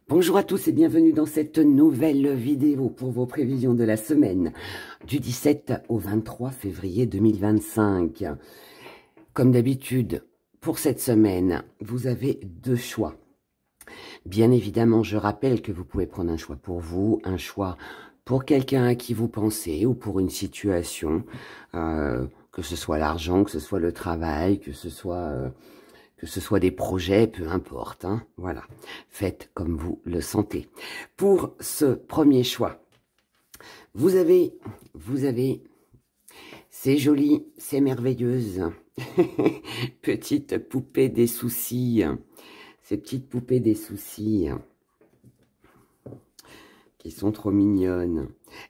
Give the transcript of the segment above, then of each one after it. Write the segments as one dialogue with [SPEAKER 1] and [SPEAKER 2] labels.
[SPEAKER 1] Bonjour à tous et bienvenue dans cette nouvelle vidéo pour vos prévisions de la semaine du 17 au 23 février 2025. Comme d'habitude, pour cette semaine, vous avez deux choix. Bien évidemment, je rappelle que vous pouvez prendre un choix pour vous, un choix pour quelqu'un à qui vous pensez ou pour une situation, que ce soit l'argent, que ce soit le travail, que ce soit des projets, peu importe, hein, voilà. Faites comme vous le sentez. Pour ce premier choix, vous avez, c'est joli, c'est merveilleuse, petite poupée des soucis, ces petites poupées des soucis, qui sont trop mignonnes.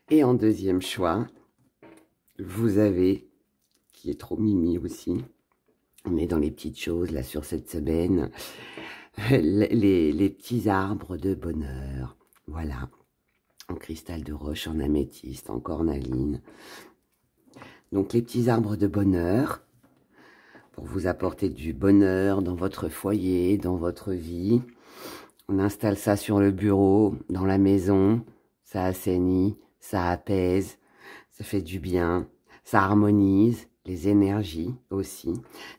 [SPEAKER 1] Et en deuxième choix, vous avez, qui est trop mimi aussi, on est dans les petites choses, là, sur cette semaine, les petits arbres de bonheur, voilà, en cristal de roche, en améthyste, en cornaline. Donc, les petits arbres de bonheur, pour vous apporter du bonheur dans votre foyer, dans votre vie. On installe ça sur le bureau, dans la maison, ça assainit, ça apaise, ça fait du bien, ça harmonise les énergies aussi,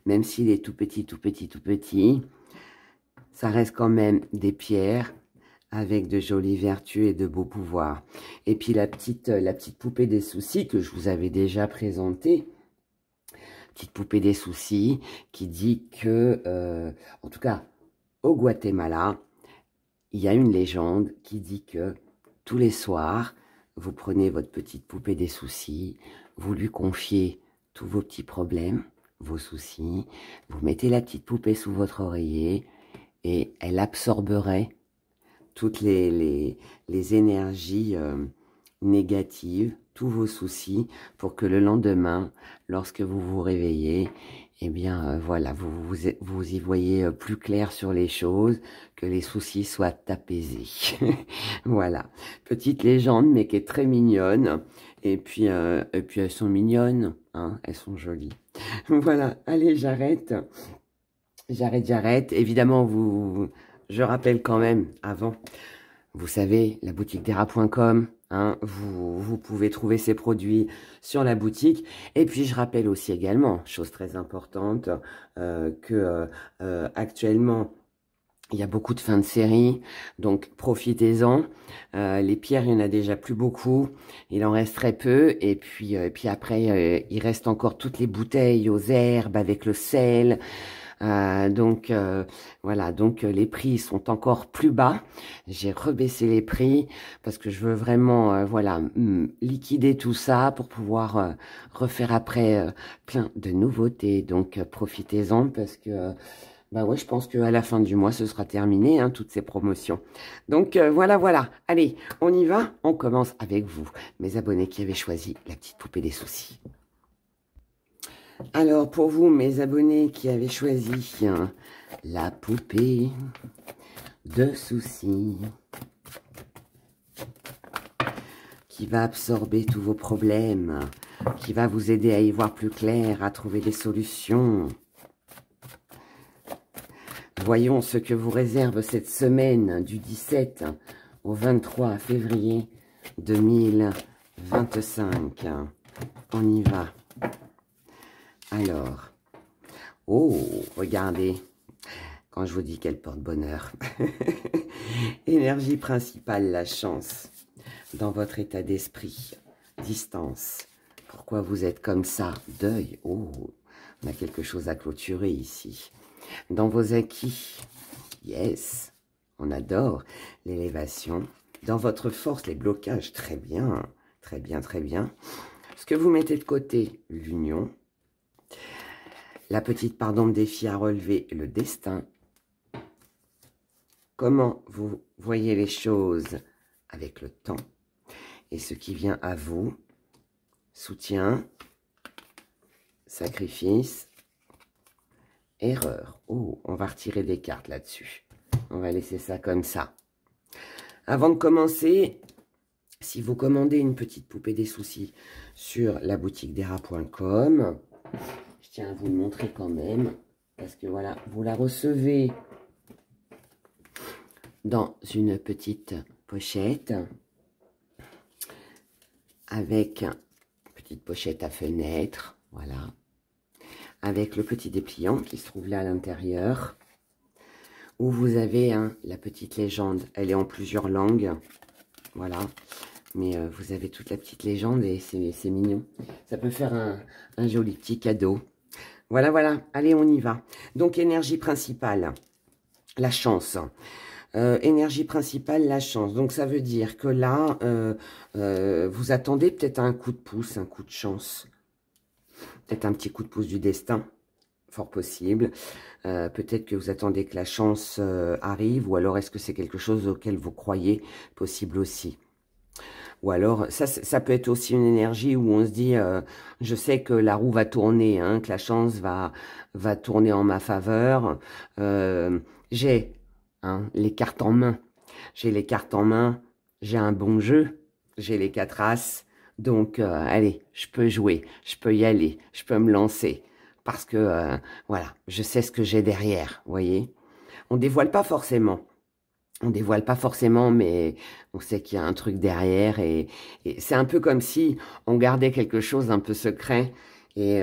[SPEAKER 1] même s'il est tout petit, tout petit, tout petit, ça reste quand même des pierres avec de jolies vertus et de beaux pouvoirs. Et puis la petite poupée des soucis que je vous avais déjà présentée, petite poupée des soucis, qui dit que, en tout cas, au Guatemala, il y a une légende qui dit que tous les soirs, vous prenez votre petite poupée des soucis, vous lui confiez tous vos petits problèmes, vos soucis, vous mettez la petite poupée sous votre oreiller et elle absorberait toutes les énergies négatives, tous vos soucis, pour que le lendemain, lorsque vous vous réveillez, eh bien, voilà, vous y voyez plus clair sur les choses, que les soucis soient apaisés. Voilà, petite légende, mais qui est très mignonne. Et puis elles sont mignonnes, hein, elles sont jolies. Voilà, allez, j'arrête. J'arrête. Évidemment, je rappelle quand même, avant, vous savez, la boutique d'Era.com, hein, vous pouvez trouver ces produits sur la boutique. Et puis, je rappelle aussi également, chose très importante, que actuellement, il y a beaucoup de fins de série, donc profitez-en. Les pierres, il y en a déjà plus beaucoup, il en reste très peu. Et puis après, il reste encore toutes les bouteilles aux herbes avec le sel. Voilà, donc les prix sont encore plus bas. J'ai rebaissé les prix parce que je veux vraiment voilà, liquider tout ça pour pouvoir refaire après plein de nouveautés. Donc profitez-en parce que bah ouais, je pense qu'à la fin du mois ce sera terminé, hein, toutes ces promotions. Donc voilà. Allez, on y va. On commence avec vous, mes abonnés qui avaient choisi la petite poupée des soucis. Alors, pour vous, mes abonnés qui avaient choisi la poupée de soucis, qui va absorber tous vos problèmes, qui va vous aider à y voir plus clair, à trouver des solutions. Voyons ce que vous réserve cette semaine du 17 au 23 février 2025. On y va. Alors, oh, regardez, quand je vous dis qu'elle porte bonheur. Énergie principale, la chance. Dans votre état d'esprit, distance. Pourquoi vous êtes comme ça? Deuil, oh, on a quelque chose à clôturer ici. Dans vos acquis, yes, on adore l'élévation. Dans votre force, les blocages, très bien, très bien, très bien. Ce que vous mettez de côté, l'union. La petite part d'ombre défi à relever, le destin. Comment vous voyez les choses avec le temps. Et ce qui vient à vous, soutien, sacrifice, erreur. Oh, on va retirer des cartes là-dessus. On va laisser ça comme ça. Avant de commencer, si vous commandez une petite poupée des soucis sur la boutique d'Era.com, je tiens à vous le montrer quand même, parce que voilà, vous la recevez dans une petite pochette avec une petite pochette à fenêtre, voilà, avec le petit dépliant qui se trouve là à l'intérieur, où vous avez la petite légende. Elle est en plusieurs langues, voilà, mais vous avez toute la petite légende et c'est mignon. Ça peut faire un joli petit cadeau. Voilà, voilà, allez, on y va. Donc, énergie principale, la chance. Énergie principale, la chance. Donc, ça veut dire que là, vous attendez peut-être un coup de pouce, un coup de chance. Peut-être un petit coup de pouce du destin, fort possible. Peut-être que vous attendez que la chance arrive, ou alors est-ce que c'est quelque chose auquel vous croyez, possible aussi. Ou alors, ça peut être aussi une énergie où on se dit, je sais que la roue va tourner, hein, que la chance va tourner en ma faveur. J'ai les cartes en main. J'ai les cartes en main, j'ai un bon jeu, j'ai les 4 as. Donc, allez, je peux jouer, je peux y aller, je peux me lancer. Parce que, voilà, je sais ce que j'ai derrière, vous voyez. On dévoile pas forcément. On dévoile pas forcément, mais on sait qu'il y a un truc derrière. Et c'est un peu comme si on gardait quelque chose d'un peu secret. Et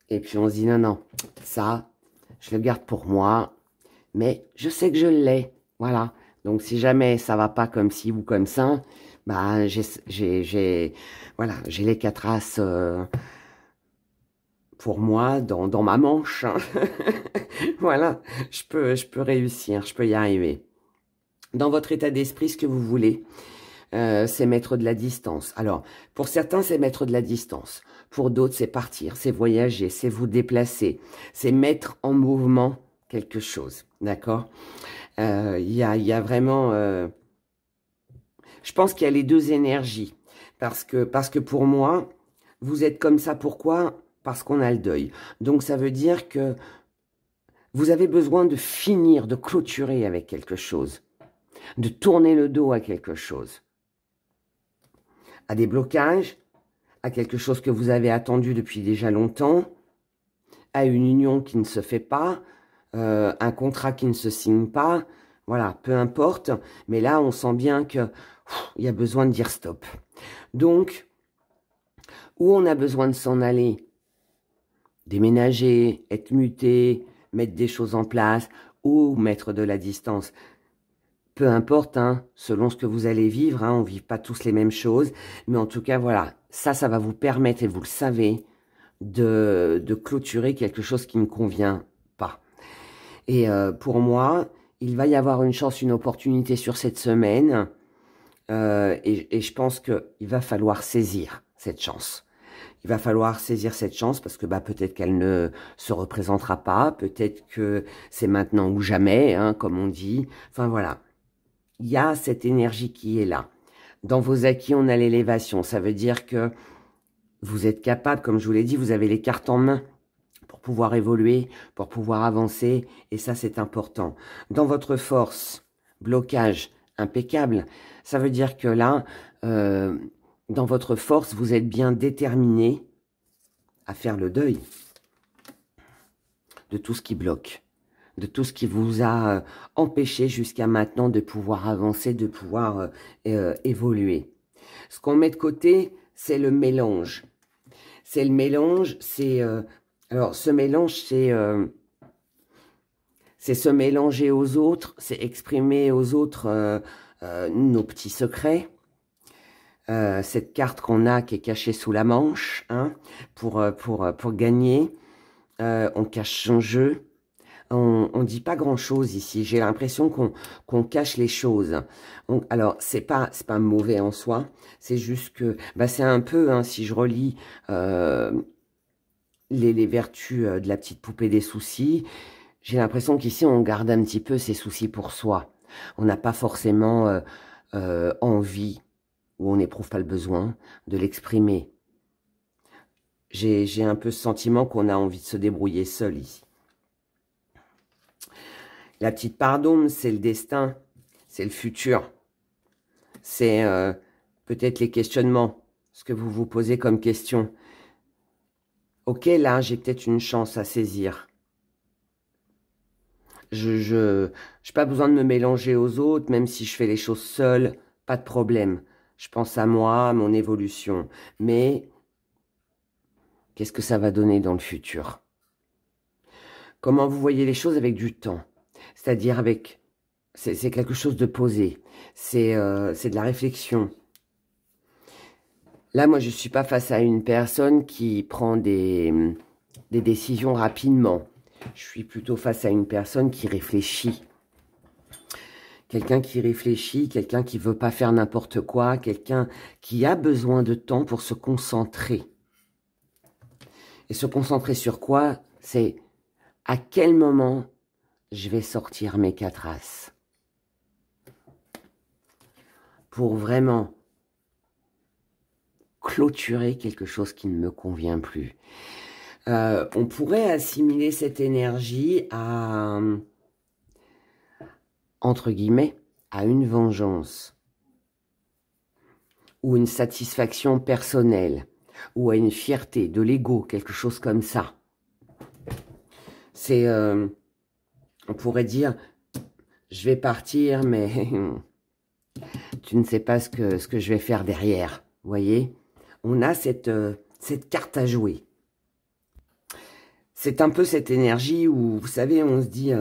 [SPEAKER 1] puis on se dit, non, non, ça, je le garde pour moi. Mais je sais que je l'ai. Voilà. Donc si jamais ça va pas comme ci ou comme ça, bah, voilà, j'ai les 4 as pour moi dans ma manche. Hein. Voilà, je peux réussir, je peux y arriver. Dans votre état d'esprit, ce que vous voulez, c'est mettre de la distance. Alors, pour certains, c'est mettre de la distance. Pour d'autres, c'est partir, c'est voyager, c'est vous déplacer, c'est mettre en mouvement quelque chose. D'accord ? Il y a vraiment... je pense qu'il y a les deux énergies. Parce que pour moi, vous êtes comme ça. Pourquoi ? Parce qu'on a le deuil. Donc, ça veut dire que vous avez besoin de finir, de clôturer avec quelque chose. De tourner le dos à quelque chose. À des blocages, à quelque chose que vous avez attendu depuis déjà longtemps, à une union qui ne se fait pas, un contrat qui ne se signe pas, voilà, peu importe. Mais là, on sent bien que il y a besoin de dire stop. Donc, où on a besoin de s'en aller, déménager, être muté, mettre des choses en place, ou mettre de la distance. Peu importe, hein, selon ce que vous allez vivre, hein, on ne vit pas tous les mêmes choses. Mais en tout cas, voilà, ça va vous permettre, et vous le savez, de clôturer quelque chose qui ne convient pas. Et pour moi, il va y avoir une chance, une opportunité sur cette semaine. Et je pense qu'il va falloir saisir cette chance. Il va falloir saisir cette chance parce que peut-être qu'elle ne se représentera pas. Peut-être que c'est maintenant ou jamais, hein, comme on dit. Enfin, voilà. Il y a cette énergie qui est là. Dans vos acquis, on a l'élévation. Ça veut dire que vous êtes capable, comme je vous l'ai dit, vous avez les cartes en main pour pouvoir évoluer, pour pouvoir avancer. Et ça, c'est important. Dans votre force, blocage, impeccable. Ça veut dire que là, dans votre force, vous êtes bien déterminé à faire le deuil de tout ce qui bloque, de tout ce qui vous a empêché jusqu'à maintenant de pouvoir avancer, de pouvoir évoluer. Ce qu'on met de côté, c'est le mélange. C'est le mélange, c'est... alors, ce mélange, c'est se mélanger aux autres, c'est exprimer aux autres nos petits secrets. Cette carte qu'on a qui est cachée sous la manche, hein, pour gagner. On cache son jeu. On dit pas grand-chose ici. J'ai l'impression qu'on cache les choses. Alors, c'est pas mauvais en soi. C'est juste que... c'est un peu, hein, si je relis les vertus de la petite poupée des soucis, j'ai l'impression qu'ici, on garde un petit peu ses soucis pour soi. On n'a pas forcément envie, ou on n'éprouve pas le besoin, de l'exprimer. J'ai un peu ce sentiment qu'on a envie de se débrouiller seul ici. La petite part d'ombre, c'est le destin, c'est le futur. C'est peut-être les questionnements, ce que vous vous posez comme question. Ok, là, j'ai peut-être une chance à saisir. Je n'ai pas besoin de me mélanger aux autres, même si je fais les choses seule, pas de problème. Je pense à moi, à mon évolution. Mais qu'est-ce que ça va donner dans le futur? Comment vous voyez les choses avec du temps? C'est-à-dire avec... C'est quelque chose de posé. C'est de la réflexion. Là, moi, je ne suis pas face à une personne qui prend des décisions rapidement. Je suis plutôt face à une personne qui réfléchit. Quelqu'un qui réfléchit, quelqu'un qui ne veut pas faire n'importe quoi, quelqu'un qui a besoin de temps pour se concentrer. Et se concentrer sur quoi? C'est à quel moment je vais sortir mes 4 as. Pour vraiment clôturer quelque chose qui ne me convient plus. On pourrait assimiler cette énergie à, entre guillemets, à une vengeance ou une satisfaction personnelle ou à une fierté, de l'ego, quelque chose comme ça. C'est, on pourrait dire, je vais partir, mais tu ne sais pas ce que je vais faire derrière, vous voyez? On a cette carte à jouer. C'est un peu cette énergie où, vous savez, on se dit,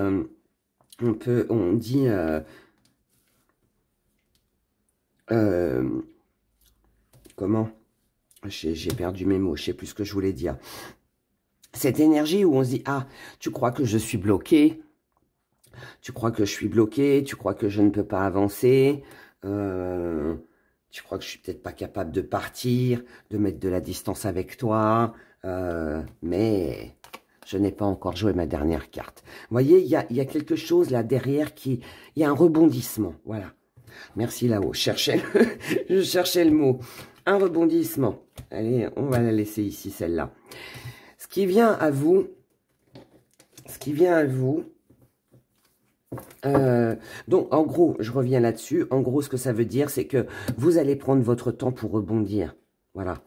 [SPEAKER 1] on dit, comment? J'ai perdu mes mots, je sais plus ce que je voulais dire. Cette énergie où on se dit, ah, tu crois que je suis bloqué? Tu crois que je suis bloqué? Tu crois que je ne peux pas avancer? Tu crois que je suis peut-être pas capable de partir, de mettre de la distance avec toi? Mais je n'ai pas encore joué ma dernière carte. Vous voyez, il y a quelque chose là derrière il y a un rebondissement, voilà. Merci là-haut, je cherchais le mot. Un rebondissement. Allez, on va la laisser ici, celle-là. Ce qui vient à vous, donc en gros, je reviens là-dessus. En gros, ce que ça veut dire, c'est que vous allez prendre votre temps pour rebondir. Voilà.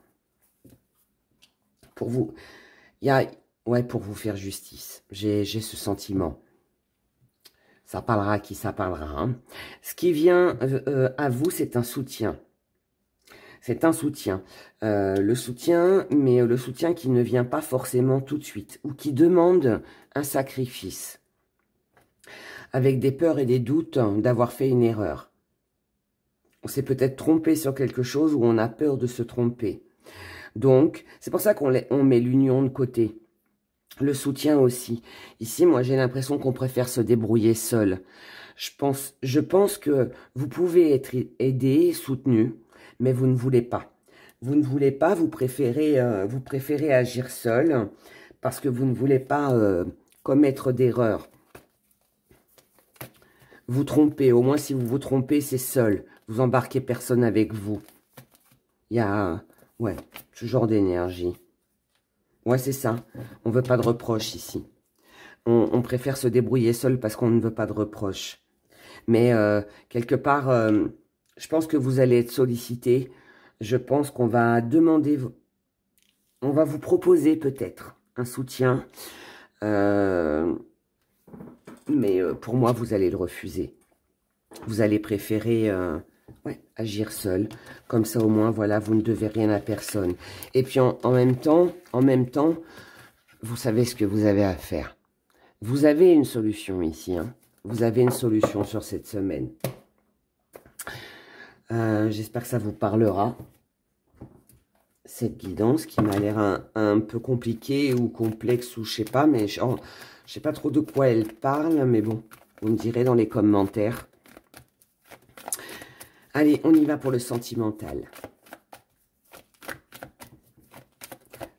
[SPEAKER 1] Pour vous, pour vous faire justice. J'ai ce sentiment. Ça parlera à qui ça parlera. Hein. Ce qui vient à vous, c'est un soutien. C'est un soutien. Le soutien, mais le soutien qui ne vient pas forcément tout de suite. Ou qui demande un sacrifice. Avec des peurs et des doutes d'avoir fait une erreur. On s'est peut-être trompé sur quelque chose ou on a peur de se tromper. Donc, c'est pour ça qu'on met l'union de côté. Le soutien aussi. Ici, moi, j'ai l'impression qu'on préfère se débrouiller seul. Je pense que vous pouvez être aidé, soutenu, mais vous ne voulez pas. Vous ne voulez pas, vous préférez agir seul parce que vous ne voulez pas commettre d'erreurs. Vous trompez, au moins si vous vous trompez, c'est seul. Vous embarquez personne avec vous. Il y a, ouais, ce genre d'énergie. Ouais, c'est ça. On ne veut pas de reproches ici. On préfère se débrouiller seul parce qu'on ne veut pas de reproches. Mais quelque part, je pense que vous allez être sollicité. Je pense qu'on va demander, on va vous proposer peut-être un soutien. Mais pour moi, vous allez le refuser. Vous allez préférer agir seul. Comme ça, au moins, voilà, vous ne devez rien à personne. Et puis, en même temps, vous savez ce que vous avez à faire. Vous avez une solution ici. Hein. Vous avez une solution sur cette semaine. J'espère que ça vous parlera. Cette guidance qui m'a l'air un peu compliquée ou complexe ou je sais pas, mais je sais pas trop de quoi elle parle, mais bon, vous me direz dans les commentaires. Allez, on y va pour le sentimental.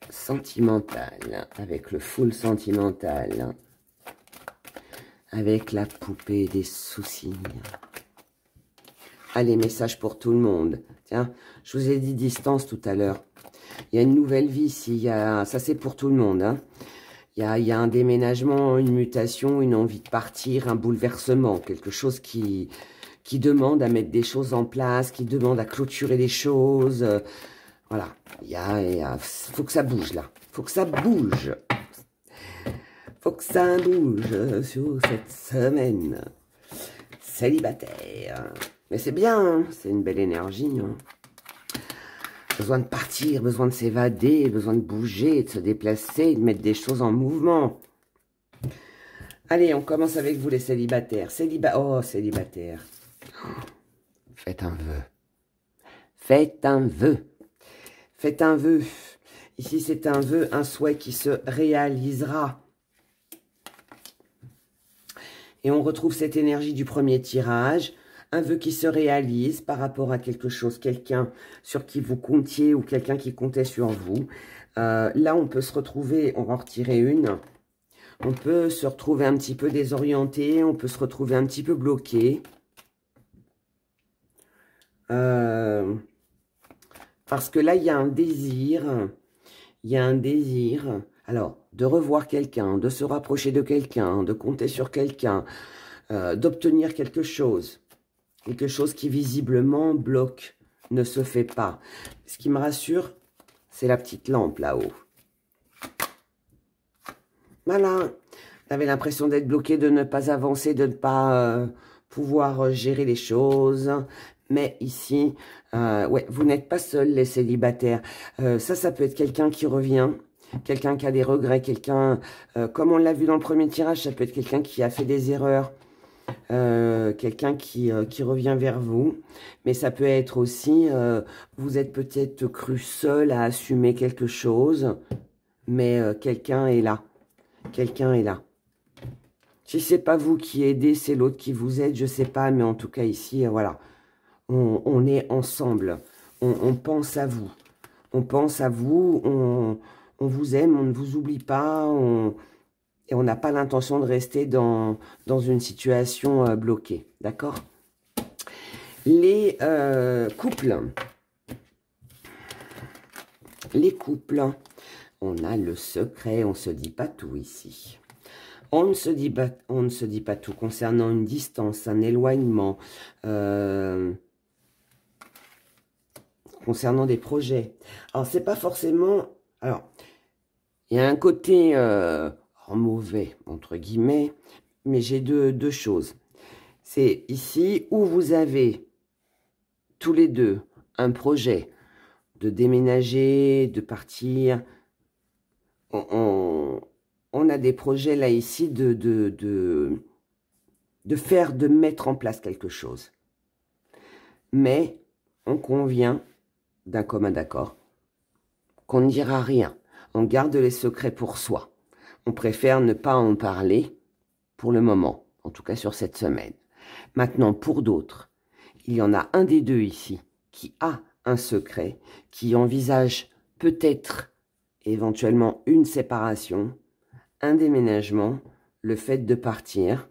[SPEAKER 1] Sentimental, avec le full sentimental. Avec la poupée des soucis. Allez, message pour tout le monde. Tiens, je vous ai dit distance tout à l'heure. Il y a une nouvelle vie ici. Ça, c'est pour tout le monde. Hein. Il y a un déménagement, une mutation, une envie de partir, un bouleversement. Quelque chose qui demande à mettre des choses en place, qui demande à clôturer les choses. Voilà. Faut que ça bouge, là. Faut que ça bouge. Faut que ça bouge sur cette semaine. Célibataire. Mais c'est bien, hein, c'est une belle énergie. Hein. Besoin de partir, besoin de s'évader, besoin de bouger, de se déplacer, de mettre des choses en mouvement. Allez, on commence avec vous les célibataires. Oh, célibataire. Faites un vœu. Faites un vœu. Faites un vœu. Ici, c'est un vœu, un souhait qui se réalisera. Et on retrouve cette énergie du premier tirage. Un vœu qui se réalise par rapport à quelque chose, quelqu'un sur qui vous comptiez ou quelqu'un qui comptait sur vous. Là, on peut se retrouver, on va en retirer une. On peut se retrouver un petit peu désorienté, on peut se retrouver un petit peu bloqué. Parce que là, il y a un désir. Il y a un désir. Alors, de revoir quelqu'un, de se rapprocher de quelqu'un, de compter sur quelqu'un, d'obtenir quelque chose. Quelque chose qui visiblement bloque, ne se fait pas. Ce qui me rassure, c'est la petite lampe là-haut. Voilà. Vous avez l'impression d'être bloqué, de ne pas avancer, de ne pas pouvoir gérer les choses. Mais ici, ouais, vous n'êtes pas seul, les célibataires. Ça peut être quelqu'un qui revient, quelqu'un qui a des regrets, quelqu'un, comme on l'a vu dans le premier tirage, ça peut être quelqu'un qui a fait des erreurs. Quelqu'un qui revient vers vous, mais ça peut être aussi, vous êtes peut-être cru seul à assumer quelque chose, mais quelqu'un est là, quelqu'un est là. Si c'est pas vous qui aidez, c'est l'autre qui vous aide, je sais pas, mais en tout cas ici, voilà, on est ensemble, on pense à vous, on pense à vous, on vous aime, on ne vous oublie pas, et on n'a pas l'intention de rester dans une situation bloquée. D'accord? Les couples. Les couples. On a le secret. On ne se dit pas tout ici. On ne se dit pas tout concernant une distance, un éloignement. Concernant des projets. Alors, c'est pas forcément... Alors, il y a un côté... mauvais, entre guillemets, mais j'ai deux choses. C'est ici où vous avez tous les deux un projet de déménager, de partir. On a des projets là ici de mettre en place quelque chose. Mais on convient d'un commun accord qu'on ne dira rien. On garde les secrets pour soi. On préfère ne pas en parler pour le moment, en tout cas sur cette semaine. Maintenant, pour d'autres, il y en a un des deux ici qui a un secret, qui envisage peut-être éventuellement une séparation, un déménagement, le fait de partir,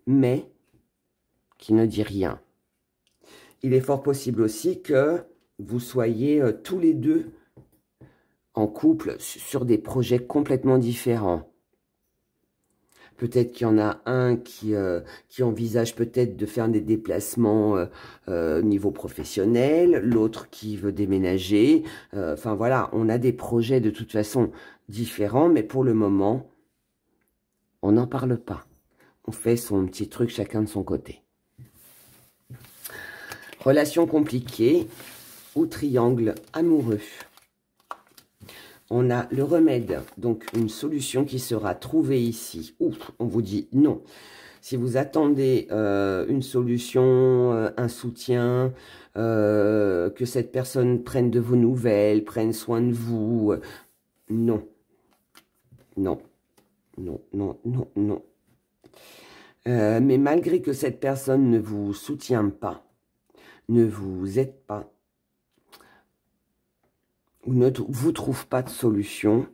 [SPEAKER 1] mais qui ne dit rien. Il est fort possible aussi que vous soyez tous les deux en couple sur des projets complètement différents. Peut-être qu'il y en a un qui envisage peut-être de faire des déplacements au niveau professionnel, l'autre qui veut déménager. Enfin voilà, on a des projets de toute façon différents, mais pour le moment, on n'en parle pas. On fait son petit truc chacun de son côté. Relation compliquée ou triangle amoureux. On a le remède, donc une solution qui sera trouvée ici. Ouf, on vous dit non. Si vous attendez une solution, un soutien, que cette personne prenne de vos nouvelles, prenne soin de vous, non. Non, non, non, non, non. Mais malgré que cette personne ne vous soutient pas, ne vous aide pas, ou ne vous trouve pas de solution,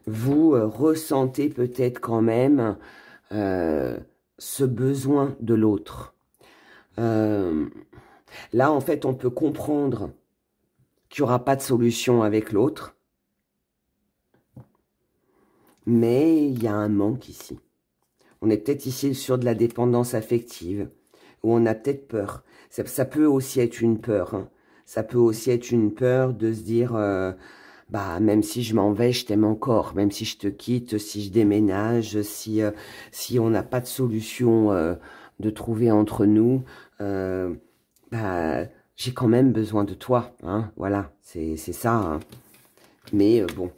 [SPEAKER 1] vous ressentez peut-être quand même ce besoin de l'autre. Là, en fait, on peut comprendre qu'il n'y aura pas de solution avec l'autre, mais il y a un manque ici. On est peut-être ici sur de la dépendance affective, où on a peut-être peur. Ça peut aussi être une peur, hein. Ça peut aussi être une peur de se dire, bah, même si je m'en vais, je t'aime encore. Même si je te quitte, si je déménage, si on n'a pas de solution de trouver entre nous, bah, j'ai quand même besoin de toi. Hein, voilà, c'est ça. Hein. Mais bon,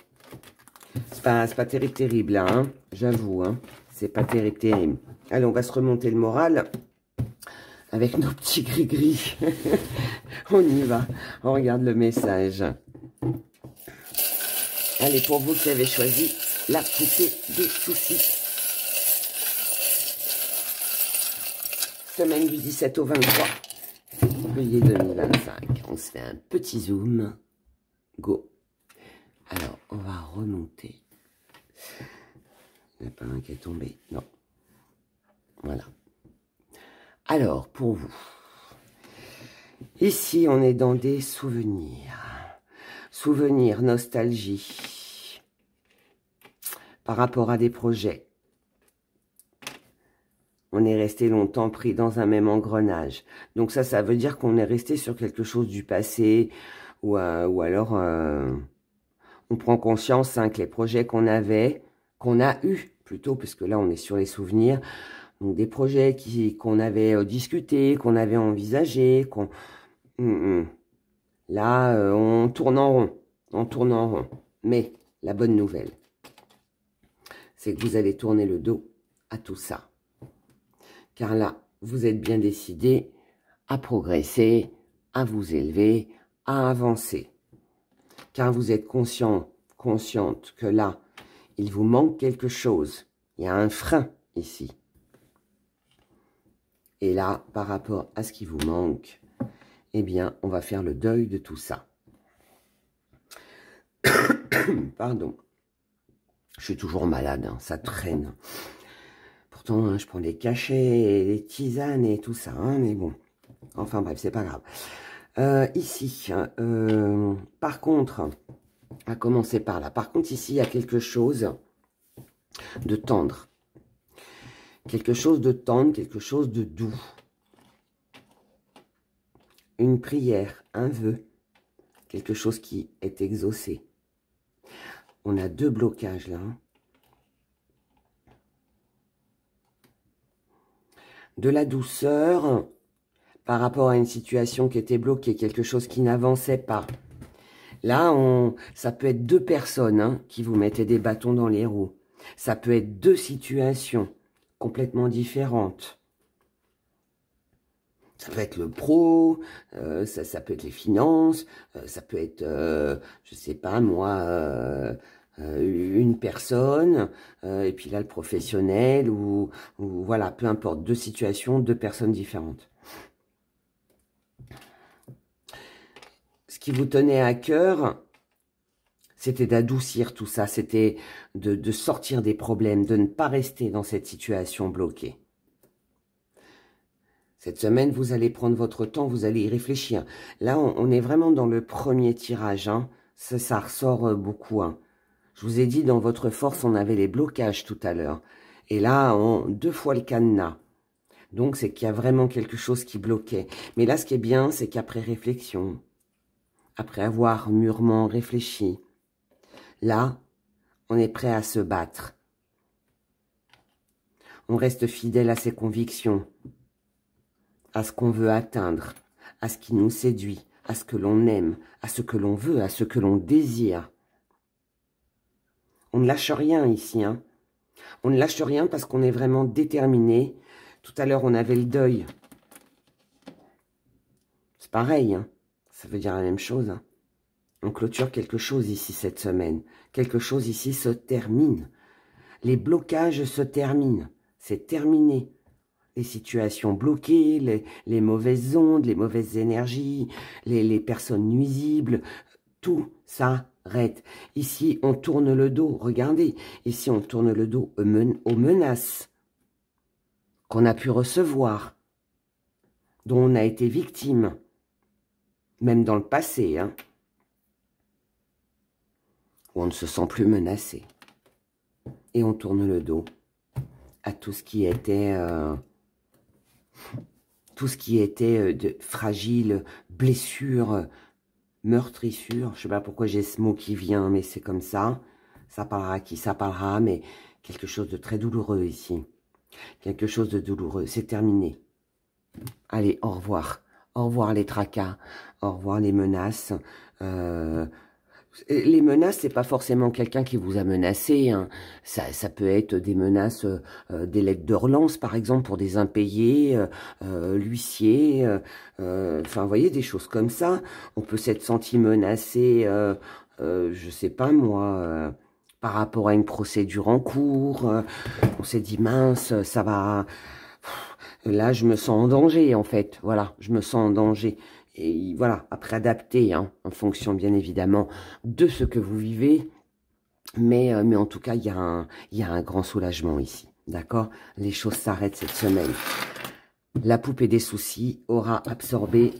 [SPEAKER 1] c'est pas terrible, là, hein, j'avoue. Hein, c'est pas terrible. Allez, on va se remonter le moral avec nos petits gris-gris. On y va. On regarde le message. Allez, pour vous qui avez choisi la poupée des soucis. Semaine du 17 au 23 février 2025. On se fait un petit zoom. Go. Alors, on va remonter. Il n'y en a pas un qui est tombé. Non. Voilà. Alors, pour vous. Ici, on est dans des souvenirs. Souvenirs, nostalgie. Par rapport à des projets. On est resté longtemps pris dans un même engrenage. Donc ça veut dire qu'on est resté sur quelque chose du passé. Ou alors, on prend conscience hein, que les projets qu'on a eu plutôt, parce que là, on est sur les souvenirs. Donc des projets qu'on avait discutés, qu'on avait envisagés, Là, on tourne en rond. On tourne en rond. Mais la bonne nouvelle, c'est que vous allez tourner le dos à tout ça. Car là, vous êtes bien décidé à progresser, à vous élever, à avancer. Car vous êtes consciente que là, il vous manque quelque chose. Il y a un frein ici. Et là, par rapport à ce qui vous manque, eh bien, on va faire le deuil de tout ça. Pardon. Je suis toujours malade, hein, ça traîne. Pourtant, hein, je prends des cachets, et des tisanes et tout ça, hein, mais bon. Enfin bref, c'est pas grave. Ici, par contre, à commencer par là. Par contre, ici, il y a quelque chose de tendre. Quelque chose de tendre, quelque chose de doux. Une prière, un vœu, quelque chose qui est exaucé. On a deux blocages là. De la douceur par rapport à une situation qui était bloquée, quelque chose qui n'avançait pas. Là, ça peut être deux personnes hein, qui vous mettaient des bâtons dans les roues. Ça peut être deux situations complètement différentes. Ça peut être le pro, ça peut être les finances, ça peut être, je sais pas moi, une personne, et puis là le professionnel, ou voilà, peu importe, deux situations, deux personnes différentes. Ce qui vous tenait à cœur, c'était d'adoucir tout ça, c'était de sortir des problèmes, de ne pas rester dans cette situation bloquée. Cette semaine, vous allez prendre votre temps, vous allez y réfléchir. Là, on est vraiment dans le premier tirage. Hein. Ça ressort beaucoup. Hein. Je vous ai dit, dans votre force, on avait les blocages tout à l'heure. Et là, deux fois le cadenas. Donc, c'est qu'il y a vraiment quelque chose qui bloquait. Mais là, ce qui est bien, c'est qu'après réflexion, après avoir mûrement réfléchi, là, on est prêt à se battre. On reste fidèle à ses convictions, à ce qu'on veut atteindre, à ce qui nous séduit, à ce que l'on aime, à ce que l'on veut, à ce que l'on désire. On ne lâche rien ici. Hein. On ne lâche rien parce qu'on est vraiment déterminé. Tout à l'heure, on avait le deuil. C'est pareil. Hein. Ça veut dire la même chose. Hein. On clôture quelque chose ici cette semaine. Quelque chose ici se termine. Les blocages se terminent. C'est terminé. Les situations bloquées, les mauvaises ondes, les mauvaises énergies, les personnes nuisibles, tout s'arrête. Ici, on tourne le dos, regardez, ici, on tourne le dos aux menaces qu'on a pu recevoir, dont on a été victime, même dans le passé, hein, où on ne se sent plus menacé. Et on tourne le dos à tout ce qui était... de fragile, blessure, meurtrissure. Je sais pas pourquoi j'ai ce mot qui vient, mais c'est comme ça. Ça parlera à qui ça parlera, mais quelque chose de très douloureux ici. Quelque chose de douloureux. C'est terminé. Allez, au revoir. Au revoir les tracas. Au revoir les menaces. Les menaces, c'est pas forcément quelqu'un qui vous a menacé. Hein. Ça peut être des menaces, des lettres de relance, par exemple, pour des impayés, l'huissier. Enfin, vous voyez, des choses comme ça. On peut s'être senti menacé, je sais pas moi, par rapport à une procédure en cours. On s'est dit, mince, ça va... Là, je me sens en danger, en fait. Voilà, je me sens en danger. Et voilà, après adapter, hein, en fonction bien évidemment de ce que vous vivez. Mais en tout cas, il y a un grand soulagement ici. D'accord? Les choses s'arrêtent cette semaine. La poupée des soucis aura absorbé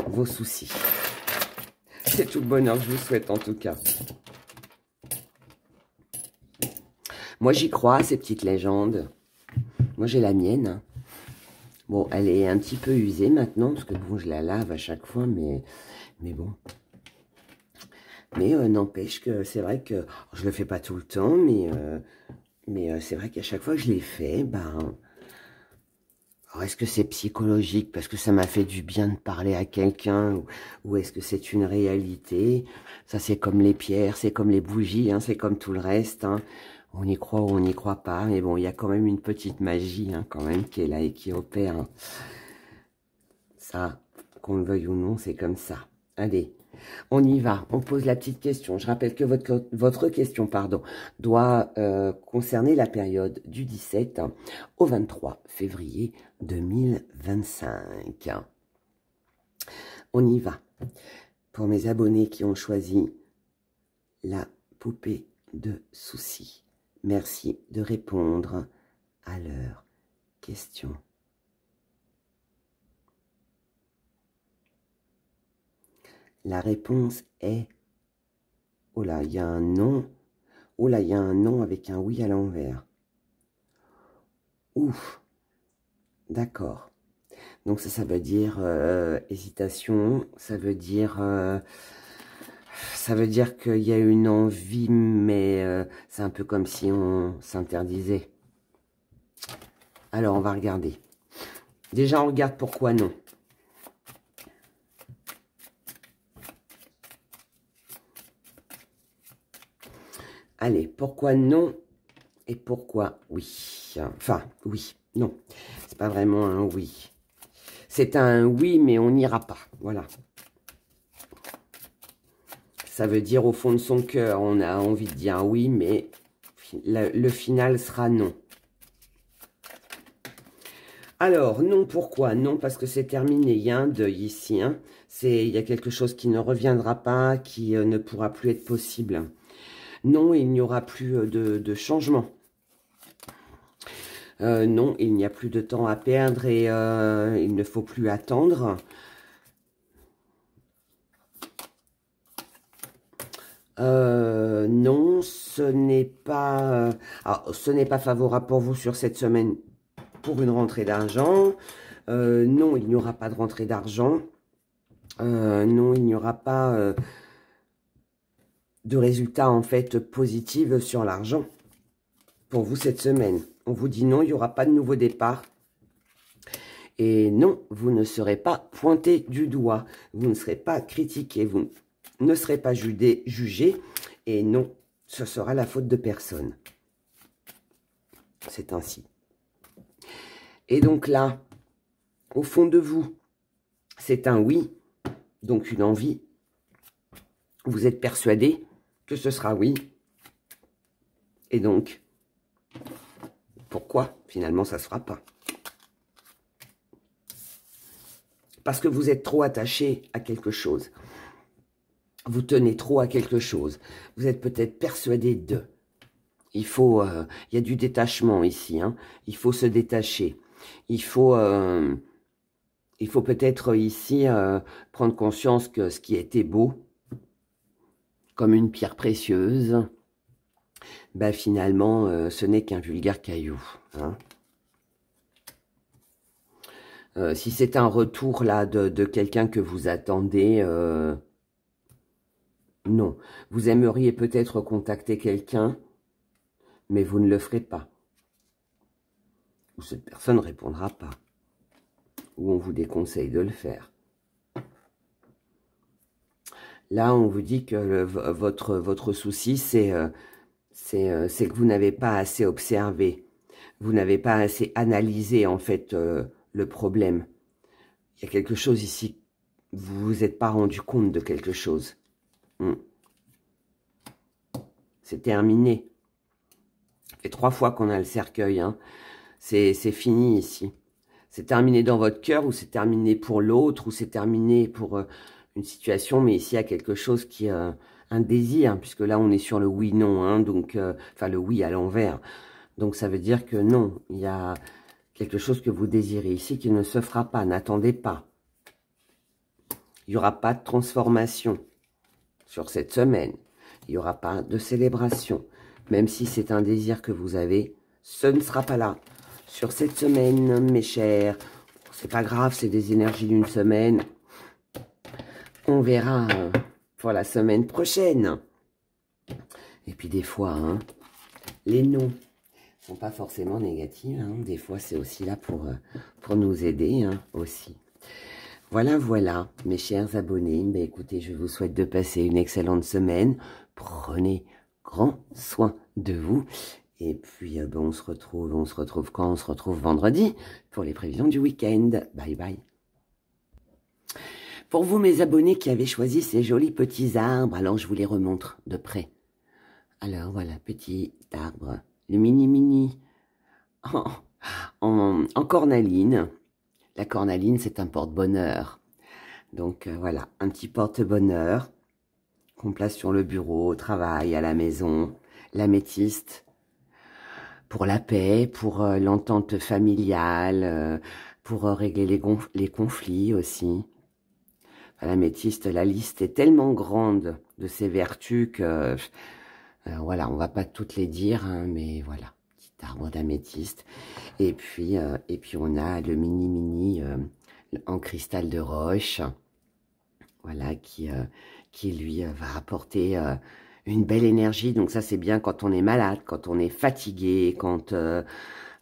[SPEAKER 1] vos soucis. C'est tout le bonheur que je vous souhaite en tout cas. Moi, j'y crois à ces petites légendes. Moi, j'ai la mienne. Bon, elle est un petit peu usée maintenant, parce que bon, je la lave à chaque fois, mais bon. Mais n'empêche que c'est vrai que je le fais pas tout le temps, mais c'est vrai qu'à chaque fois que je l'ai fait, ben, est-ce que c'est psychologique parce que ça m'a fait du bien de parler à quelqu'un, ou est-ce que c'est une réalité? Ça, c'est comme les pierres, c'est comme les bougies, hein, c'est comme tout le reste. Hein. On y croit ou on n'y croit pas, mais bon, il y a quand même une petite magie, hein, quand même, qui est là et qui opère. Hein. Ça, qu'on le veuille ou non, c'est comme ça. Allez. On y va, on pose la petite question. Je rappelle que votre question, pardon, doit concerner la période du 17 au 23 février 2025. On y va. Pour mes abonnés qui ont choisi la poupée de soucis, merci de répondre à leurs questions. La réponse est... Oh là, il y a un non. Oh là, il y a un non avec un oui à l'envers. Ouf. D'accord. Donc ça veut dire hésitation. Ça veut dire qu'il y a une envie, mais c'est un peu comme si on s'interdisait. Alors, on va regarder. Déjà, on regarde pourquoi non. Allez, pourquoi non et pourquoi oui? Enfin, oui, non. C'est pas vraiment un oui. C'est un oui, mais on n'ira pas. Voilà. Ça veut dire au fond de son cœur, on a envie de dire oui, mais le final sera non. Alors, non, pourquoi? Non, parce que c'est terminé. Il y a un deuil ici. Hein. Il y a quelque chose qui ne reviendra pas, qui ne pourra plus être possible. Non, il n'y aura plus de changement. Non, il n'y a plus de temps à perdre et il ne faut plus attendre. Non, ce n'est pas... alors, ce n'est pas favorable pour vous sur cette semaine pour une rentrée d'argent. Non, il n'y aura pas de rentrée d'argent. Non, il n'y aura pas... de résultats en fait positifs sur l'argent pour vous cette semaine. On vous dit non, il n'y aura pas de nouveau départ. Et non, vous ne serez pas pointé du doigt. Vous ne serez pas critiqué. Vous ne serez pas jugé. Et non, ce sera la faute de personne. C'est ainsi. Et donc là, au fond de vous, c'est un oui, donc une envie. Vous êtes persuadé que ce sera oui. Et donc, pourquoi finalement ça ne se fera pas? Parce que vous êtes trop attaché à quelque chose. Vous tenez trop à quelque chose. Vous êtes peut-être persuadé de. Il faut, il y a du détachement ici. Hein. Il faut se détacher. Il faut peut-être ici prendre conscience que ce qui était beau, comme une pierre précieuse, ben finalement, ce n'est qu'un vulgaire caillou. Hein. Si c'est un retour là de quelqu'un que vous attendez, Non. Vous aimeriez peut-être contacter quelqu'un, mais vous ne le ferez pas. Ou cette personne ne répondra pas. Ou on vous déconseille de le faire. Là, on vous dit que votre souci, c'est que vous n'avez pas assez observé. Vous n'avez pas assez analysé, en fait, le problème. Il y a quelque chose ici. Vous vous êtes pas rendu compte de quelque chose. C'est terminé. Ça fait 3 fois qu'on a le cercueil. Hein. C'est fini ici. C'est terminé dans votre cœur ou c'est terminé pour l'autre ou c'est terminé pour une situation. Mais ici, il y a quelque chose qui est un désir. Puisque là, on est sur le oui-non. Hein, donc, enfin, le oui à l'envers. Donc, ça veut dire que non. Il y a quelque chose que vous désirez ici qui ne se fera pas. N'attendez pas. Il n'y aura pas de transformation sur cette semaine. Il n'y aura pas de célébration. Même si c'est un désir que vous avez, ce ne sera pas là. Sur cette semaine, mes chers, c'est pas grave, c'est des énergies d'une semaine. On verra pour la semaine prochaine. Et puis des fois, hein, les noms sont pas forcément négatifs. Hein. Des fois, c'est aussi là pour nous aider hein, aussi. Voilà, voilà, mes chers abonnés. Ben, écoutez, je vous souhaite de passer une excellente semaine. Prenez grand soin de vous. Et puis, ben, on se retrouve quand? On se retrouve vendredi pour les prévisions du week-end. Bye bye. Pour vous, mes abonnés qui avez choisi ces jolis petits arbres, alors je vous les remontre de près. Alors, voilà, petit arbre, le mini-mini en cornaline. La cornaline, c'est un porte-bonheur. Donc, voilà, un petit porte-bonheur qu'on place sur le bureau, au travail, à la maison. L'améthyste pour la paix, pour l'entente familiale, pour régler les conflits aussi. Enfin, l'améthyste, la liste est tellement grande de ses vertus que, voilà, on va pas toutes les dire, hein, mais voilà. Arbre d'améthyste et puis on a le mini en cristal de roche, voilà, qui lui va apporter une belle énergie. Donc ça c'est bien quand on est malade, quand on est fatigué, quand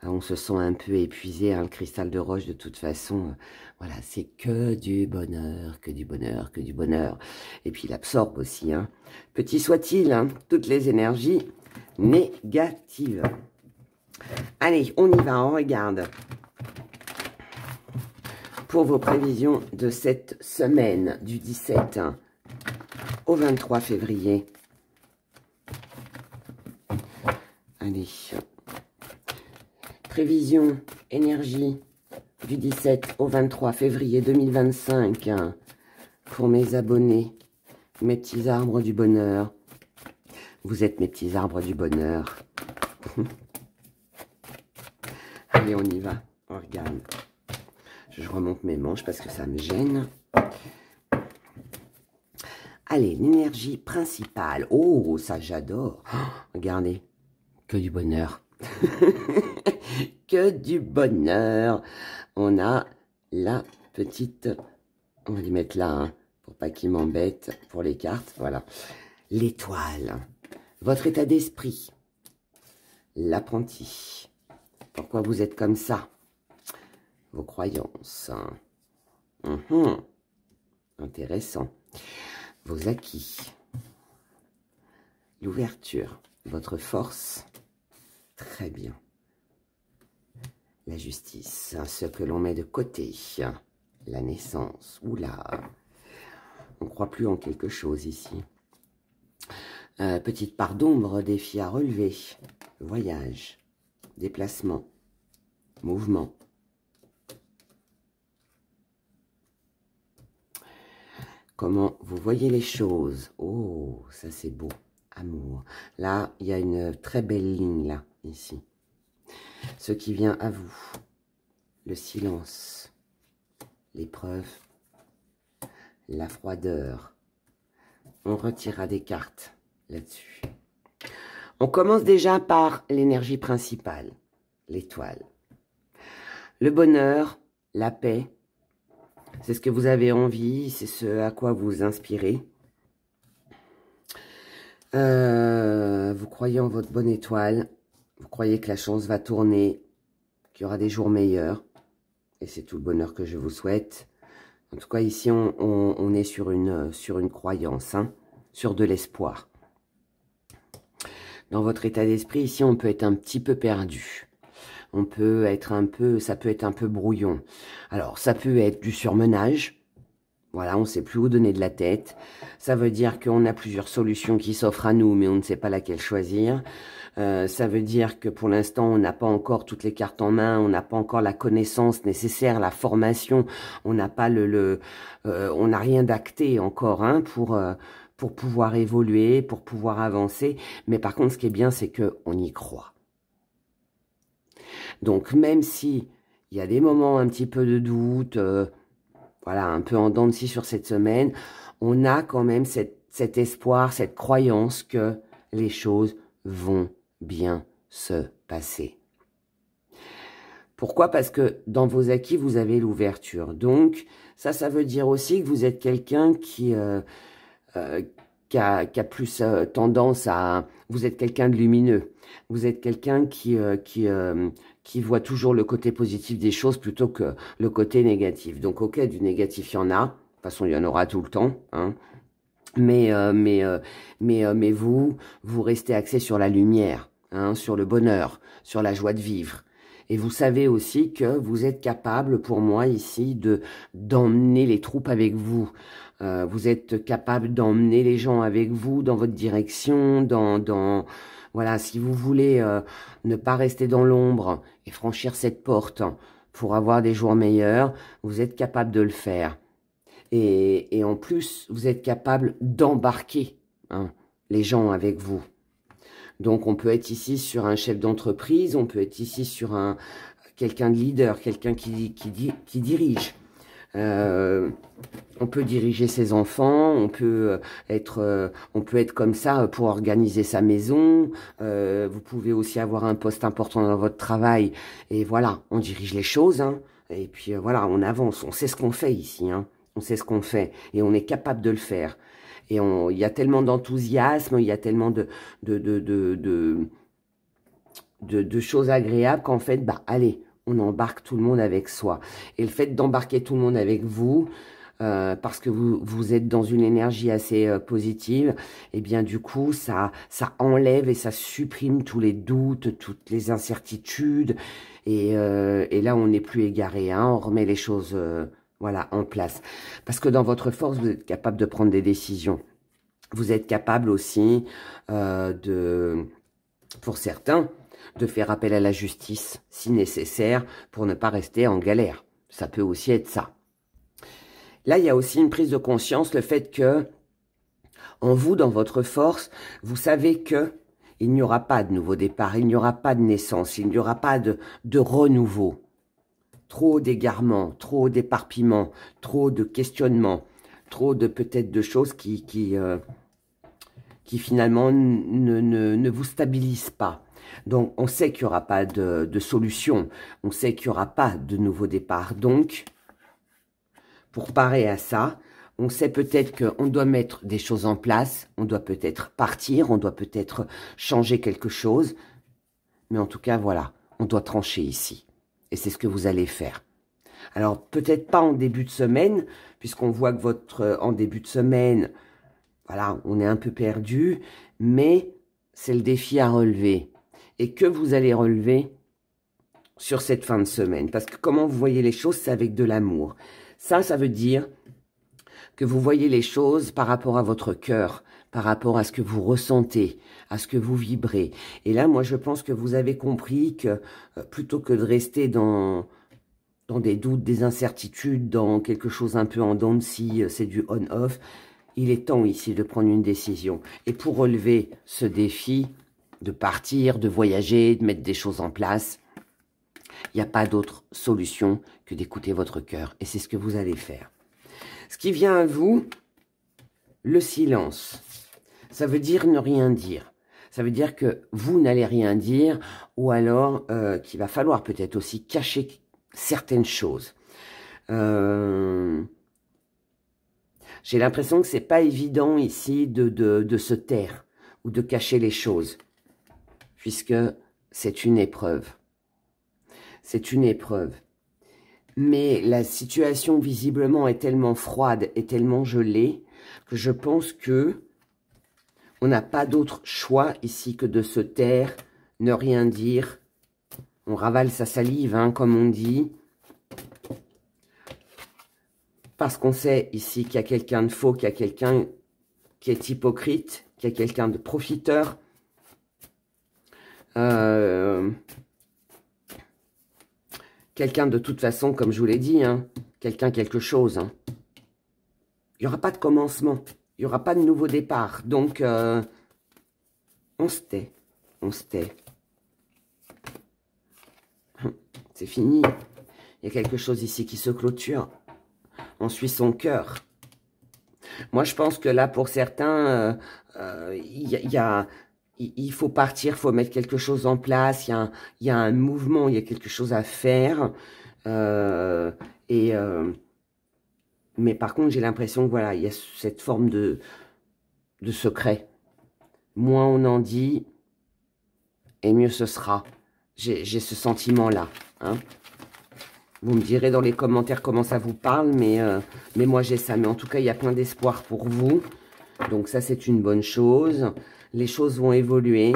[SPEAKER 1] on se sent un peu épuisé. Hein, le cristal de roche de toute façon, voilà, c'est que du bonheur, que du bonheur, que du bonheur. Et puis il absorbe aussi, hein, petit soit-il, hein, toutes les énergies négatives. Allez, on y va, on regarde. Pour vos prévisions de cette semaine, du 17 au 23 février. Allez. Prévision, énergie, du 17 au 23 février 2025. Pour mes abonnés, mes petits arbres du bonheur. Vous êtes mes petits arbres du bonheur. Allez, on y va. On regarde. Je remonte mes manches parce que ça me gêne. Allez, l'énergie principale. Oh, ça j'adore. Oh, regardez. Que du bonheur. Que du bonheur. On a la petite... On va les mettre là, hein, pour pas qu'ils m'embêtent pour les cartes. Voilà. L'étoile. Votre état d'esprit. L'apprenti. Pourquoi vous êtes comme ça? Vos croyances. Intéressant. Vos acquis. L'ouverture. Votre force. Très bien. La justice. Ce que l'on met de côté. La naissance. Oula. On ne croit plus en quelque chose ici. Petite part d'ombre, défi à relever. Voyage. Déplacement. Mouvement. Comment vous voyez les choses? Oh, ça c'est beau. Amour. Là, il y a une très belle ligne, là, ici. Ce qui vient à vous. Le silence. L'épreuve. La froideur. On retirera des cartes là-dessus. On commence déjà par l'énergie principale. L'étoile. Le bonheur, la paix. C'est ce que vous avez envie, c'est ce à quoi vous inspirez. Vous croyez en votre bonne étoile. Vous croyez que la chance va tourner, qu'il y aura des jours meilleurs. Et c'est tout le bonheur que je vous souhaite. En tout cas, ici, on est sur une croyance, hein, sur de l'espoir. Dans votre état d'esprit, ici, on peut être un petit peu perdu. On peut être ça peut être un peu brouillon. Alors, ça peut être du surmenage. Voilà, on ne sait plus où donner de la tête. Ça veut dire qu'on a plusieurs solutions qui s'offrent à nous, mais on ne sait pas laquelle choisir. Ça veut dire que pour l'instant, on n'a pas encore toutes les cartes en main, on n'a pas encore la connaissance nécessaire, la formation, on n'a pas on n'a rien d'acté encore, hein, pour pouvoir évoluer, pour pouvoir avancer. Mais par contre, ce qui est bien, c'est qu'on y croit. Donc, même si il y a des moments un petit peu de doute, voilà, un peu en dents de scie sur cette semaine, on a quand même cet espoir, cette croyance que les choses vont bien se passer. Pourquoi? Parce que dans vos acquis, vous avez l'ouverture. Donc, ça veut dire aussi que vous êtes quelqu'un qui a plus tendance à... Vous êtes quelqu'un de lumineux. Vous êtes quelqu'un qui voit toujours le côté positif des choses plutôt que le côté négatif. Donc, ok, du négatif, il y en a. De toute façon, il y en aura tout le temps, hein. Mais vous restez axé sur la lumière, hein, sur le bonheur, sur la joie de vivre. Et vous savez aussi que vous êtes capable, pour moi ici, d'emmener les troupes avec vous. Vous êtes capable d'emmener les gens avec vous dans votre direction, voilà, si vous voulez ne pas rester dans l'ombre et franchir cette porte pour avoir des jours meilleurs, vous êtes capable de le faire. Et en plus, vous êtes capable d'embarquer, hein, les gens avec vous. Donc, on peut être ici sur un chef d'entreprise, on peut être ici sur quelqu'un de leader, quelqu'un qui dirige. On peut diriger ses enfants, on peut être comme ça pour organiser sa maison. Vous pouvez aussi avoir un poste important dans votre travail. Et voilà, on dirige les choses, hein. Et puis voilà, on avance, on sait ce qu'on fait ici, hein. On sait ce qu'on fait et on est capable de le faire. Et il y a tellement d'enthousiasme, il y a tellement de choses agréables qu'en fait, bah allez, on embarque tout le monde avec soi. Et le fait d'embarquer tout le monde avec vous, parce que vous êtes dans une énergie assez positive, et bien du coup, ça enlève et ça supprime tous les doutes, toutes les incertitudes. Et là, on n'est plus égaré, hein, on remet les choses... voilà, en place. Parce que dans votre force, vous êtes capable de prendre des décisions. Vous êtes capable aussi pour certains, de faire appel à la justice si nécessaire pour ne pas rester en galère. Ça peut aussi être ça. Là, il y a aussi une prise de conscience, le fait que, en vous, dans votre force, vous savez que il n'y aura pas de nouveau départ, il n'y aura pas de naissance, il n'y aura pas de renouveau. Trop d'égarements, trop d'éparpillements, trop de questionnements, trop de peut-être de choses qui finalement ne vous stabilisent pas. Donc, on sait qu'il n'y aura pas de solution, on sait qu'il n'y aura pas de nouveau départ. Donc, pour parer à ça, on sait peut-être qu'on doit mettre des choses en place, on doit peut-être partir, on doit peut-être changer quelque chose. Mais en tout cas, voilà, on doit trancher ici. Et c'est ce que vous allez faire. Alors, peut-être pas en début de semaine, puisqu'on voit que en début de semaine, voilà, on est un peu perdu, mais c'est le défi à relever. Et que vous allez relever sur cette fin de semaine. Parce que comment vous voyez les choses, c'est avec de l'amour. Ça veut dire que vous voyez les choses par rapport à votre cœur, par rapport à ce que vous ressentez, à ce que vous vibrez. Et là, moi, je pense que vous avez compris que plutôt que de rester dans des doutes, des incertitudes, dans quelque chose un peu en dents de scie, c'est du on-off, il est temps ici de prendre une décision. Et pour relever ce défi, de partir, de voyager, de mettre des choses en place, il n'y a pas d'autre solution que d'écouter votre cœur. Et c'est ce que vous allez faire. Ce qui vient à vous, le silence. Ça veut dire ne rien dire. Ça veut dire que vous n'allez rien dire ou alors qu'il va falloir peut-être aussi cacher certaines choses. J'ai l'impression que c'est pas évident ici de se taire ou de cacher les choses, puisque c'est une épreuve. C'est une épreuve. Mais la situation, visiblement, est tellement froide et tellement gelée que je pense que on n'a pas d'autre choix ici que de se taire, ne rien dire. On ravale sa salive, hein, comme on dit. Parce qu'on sait ici qu'il y a quelqu'un de faux, qu'il y a quelqu'un qui est hypocrite, qu'il y a quelqu'un de profiteur. Quelqu'un de toute façon, comme je vous l'ai dit, hein, quelqu'un quelque chose. Hein. Il n'y aura pas de commencement. Il n'y aura pas de nouveau départ. Donc, on se tait. On se tait. C'est fini. Il y a quelque chose ici qui se clôture. On suit son cœur. Moi, je pense que là, pour certains, il faut partir, il faut mettre quelque chose en place. Il y a un mouvement, il y a quelque chose à faire. Mais par contre, j'ai l'impression que voilà, il y a cette forme de secret. Moins on en dit, et mieux ce sera. J'ai ce sentiment-là. Hein. Vous me direz dans les commentaires comment ça vous parle, mais moi j'ai ça. Mais en tout cas, il y a plein d'espoir pour vous. Donc ça, c'est une bonne chose. Les choses vont évoluer.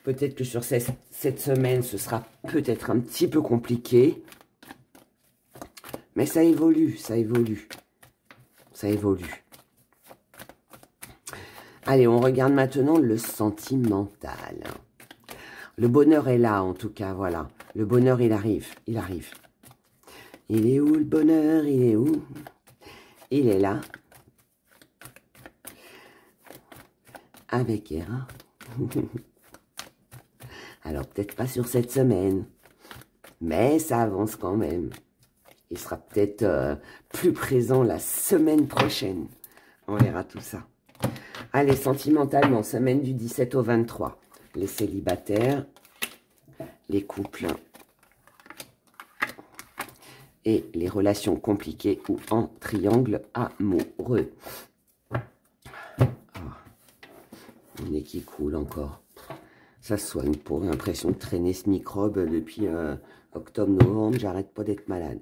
[SPEAKER 1] Peut-être que sur cette semaine, ce sera peut-être un petit peu compliqué. Mais ça évolue, ça évolue. Ça évolue. Allez, on regarde maintenant le sentimental. Le bonheur est là, en tout cas, voilà. Le bonheur, il arrive, il arrive. Il est où le bonheur? Il est où? Il est là. Avec Hera. Alors, peut-être pas sur cette semaine. Mais ça avance quand même. Il sera peut-être plus présent la semaine prochaine. On verra tout ça. Allez, sentimentalement, semaine du 17 au 23. Les célibataires, les couples et les relations compliquées ou en triangle amoureux. Le nez qui coule encore. Ça se soigne pour l'impression de traîner ce microbe depuis octobre-novembre. J'arrête pas d'être malade.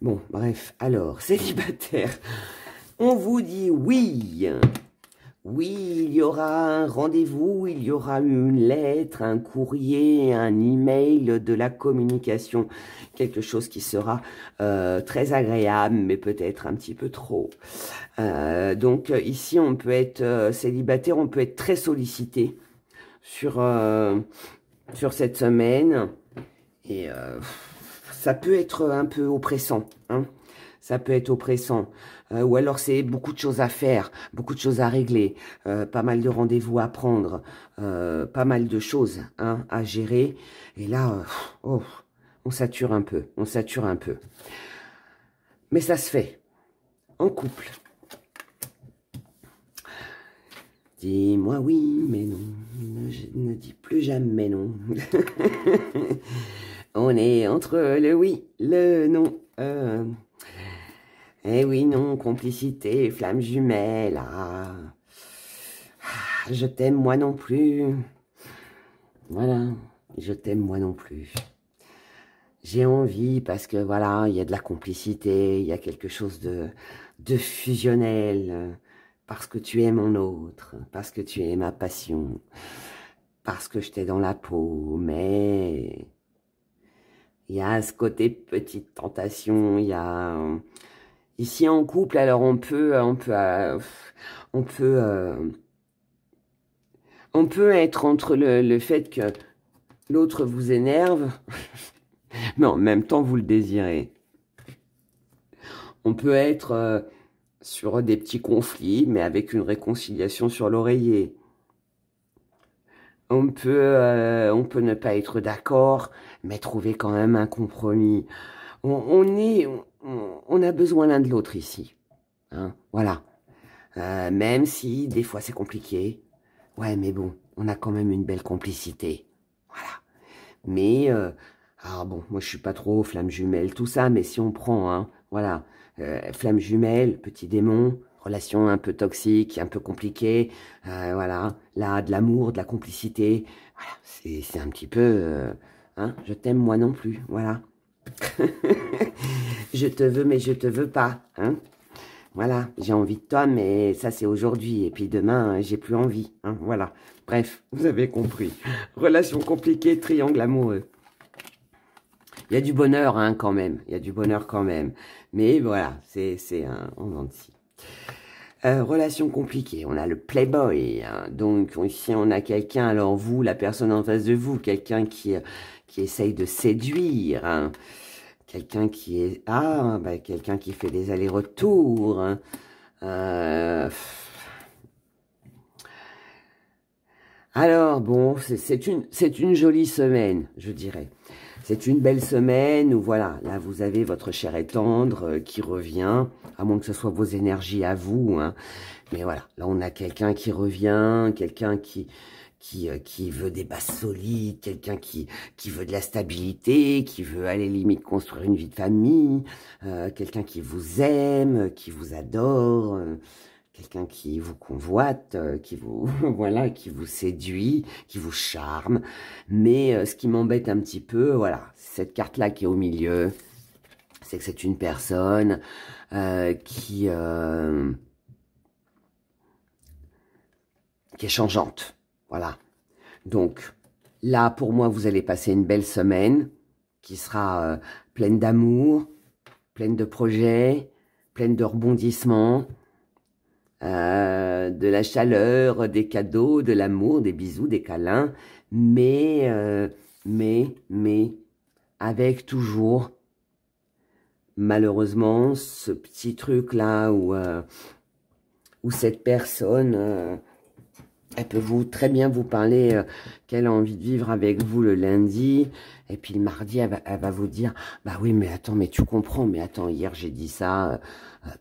[SPEAKER 1] Bon, bref. Alors, célibataire, on vous dit oui. Oui, il y aura un rendez-vous, il y aura une lettre, un courrier, un email, de la communication. Quelque chose qui sera très agréable, mais peut-être un petit peu trop. Donc ici, on peut être célibataire, on peut être très sollicité sur cette semaine. Et ça peut être un peu oppressant, hein. Ça peut être oppressant. Ou alors c'est beaucoup de choses à faire, beaucoup de choses à régler, pas mal de rendez-vous à prendre, pas mal de choses hein, à gérer. Et là, oh, on sature un peu, on sature un peu. Mais ça se fait, en couple. Dis-moi oui, mais non, ne dis plus jamais non. On est entre le oui, le non. Eh oui, non, complicité, flamme jumelle. Ah, je t'aime moi non plus. Voilà, je t'aime moi non plus. J'ai envie parce que voilà, il y a de la complicité, il y a quelque chose de fusionnel. Parce que tu es mon autre, parce que tu es ma passion, parce que je t'ai dans la peau, mais il y a ce côté petite tentation, il y a ici en couple, alors on peut être entre le fait que l'autre vous énerve, mais en même temps vous le désirez. On peut être sur des petits conflits, mais avec une réconciliation sur l'oreiller. On peut ne pas être d'accord, mais trouver quand même un compromis. On a besoin l'un de l'autre ici. Hein, voilà. Même si des fois c'est compliqué. Ouais, mais bon, on a quand même une belle complicité. Voilà. Mais, alors bon, moi je suis pas trop flamme jumelle, tout ça, mais si on prend, hein, voilà, flamme jumelle, petit démon, relation un peu toxique, un peu compliquée, voilà, là, de l'amour, de la complicité, voilà, c'est un petit peu, hein, je t'aime moi non plus, voilà. Je te veux, mais je te veux pas, hein. Voilà, j'ai envie de toi, mais ça c'est aujourd'hui, et puis demain, j'ai plus envie, hein, voilà. Bref, vous avez compris. Relation compliquée, triangle amoureux. Il y a du bonheur, hein, quand même, il y a du bonheur quand même, mais voilà, c'est un en dents de scie. Relation compliquée, on a le playboy, hein. Donc ici on a quelqu'un, alors vous, la personne en face de vous, quelqu'un qui essaye de séduire, hein. Quelqu'un qui est, quelqu'un qui fait des allers-retours, hein. Alors bon, c'est une jolie semaine, je dirais. C'est une belle semaine où voilà, là vous avez votre chair et tendre qui revient, à moins que ce soit vos énergies à vous, hein. Mais voilà, là on a quelqu'un qui revient, quelqu'un qui veut des bases solides, quelqu'un qui veut de la stabilité, qui veut aller limite construire une vie de famille, quelqu'un qui vous aime, qui vous adore, quelqu'un qui vous convoite, qui vous voilà, qui vous séduit, qui vous charme. Mais ce qui m'embête un petit peu, voilà, cette carte-là qui est au milieu, c'est que c'est une personne qui est changeante. Voilà. Donc, là, pour moi, vous allez passer une belle semaine qui sera pleine d'amour, pleine de projets, pleine de rebondissements, de la chaleur, des cadeaux, de l'amour, des bisous, des câlins, mais avec toujours, malheureusement, ce petit truc-là où cette personne... elle peut très bien vous parler qu'elle a envie de vivre avec vous le lundi. Et puis le mardi, elle va vous dire, bah oui, mais attends, mais tu comprends, mais attends, hier j'ai dit ça,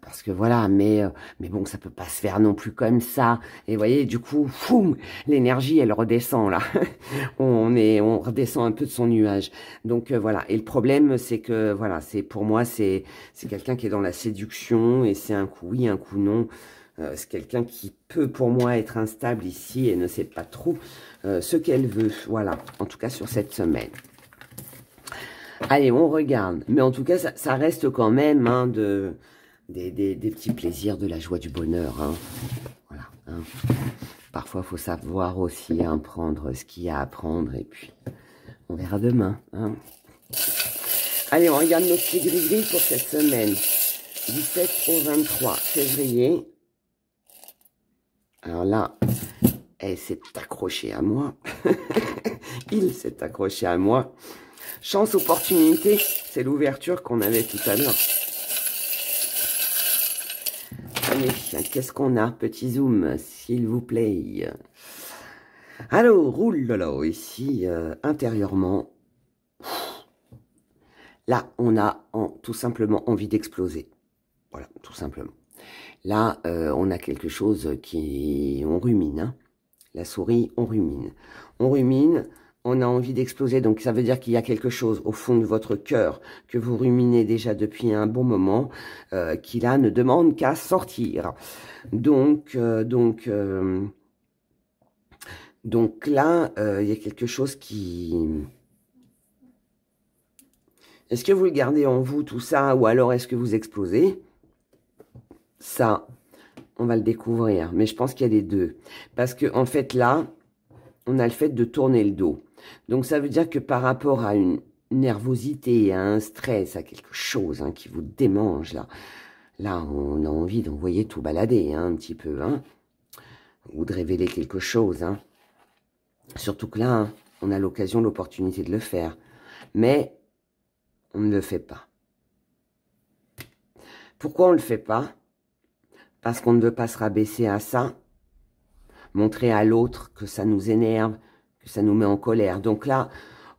[SPEAKER 1] parce que voilà, mais bon, ça peut pas se faire non plus comme ça. Et vous voyez, du coup, foum, l'énergie, elle redescend là. on redescend un peu de son nuage. Donc voilà. Et le problème, c'est que voilà, pour moi, c'est quelqu'un qui est dans la séduction et c'est un coup oui, un coup non. C'est quelqu'un qui peut pour moi être instable ici et ne sait pas trop ce qu'elle veut. Voilà, en tout cas sur cette semaine. Allez, on regarde. Mais en tout cas, ça reste quand même hein, des petits plaisirs, de la joie, du bonheur. Hein. Voilà. Hein. Parfois, il faut savoir aussi hein, prendre ce qu'il y a à prendre. Et puis, on verra demain. Hein. Allez, on regarde nos petits gris-gris pour cette semaine. 17 au 23 février. Alors là, elle s'est accrochée à moi. Il s'est accroché à moi. Chance, opportunité, c'est l'ouverture qu'on avait tout à l'heure. Allez, qu'est-ce qu'on a? Petit zoom, s'il vous plaît. Alors, roule là, ici, intérieurement. Là, on a tout simplement envie d'exploser. Voilà, tout simplement. Là, on a quelque chose on rumine. Hein. La souris, on rumine. On rumine, on a envie d'exploser. Donc, ça veut dire qu'il y a quelque chose au fond de votre cœur que vous ruminez déjà depuis un bon moment, qui là ne demande qu'à sortir. Donc là, il y a quelque chose qui... Est-ce que vous le gardez en vous, tout ça, ou alors est-ce que vous explosez? Ça, on va le découvrir, mais je pense qu'il y a les deux. Parce que en fait, là, on a le fait de tourner le dos. Donc, ça veut dire que par rapport à une nervosité, à un stress, à quelque chose hein, qui vous démange, là, on a envie d'envoyer tout balader, hein, un petit peu, hein, ou de révéler quelque chose. Hein. Surtout que là, hein, on a l'occasion, l'opportunité de le faire. Mais on ne le fait pas. Pourquoi on ne le fait pas? Parce qu'on ne veut pas se rabaisser à ça, montrer à l'autre que ça nous énerve, que ça nous met en colère. Donc là,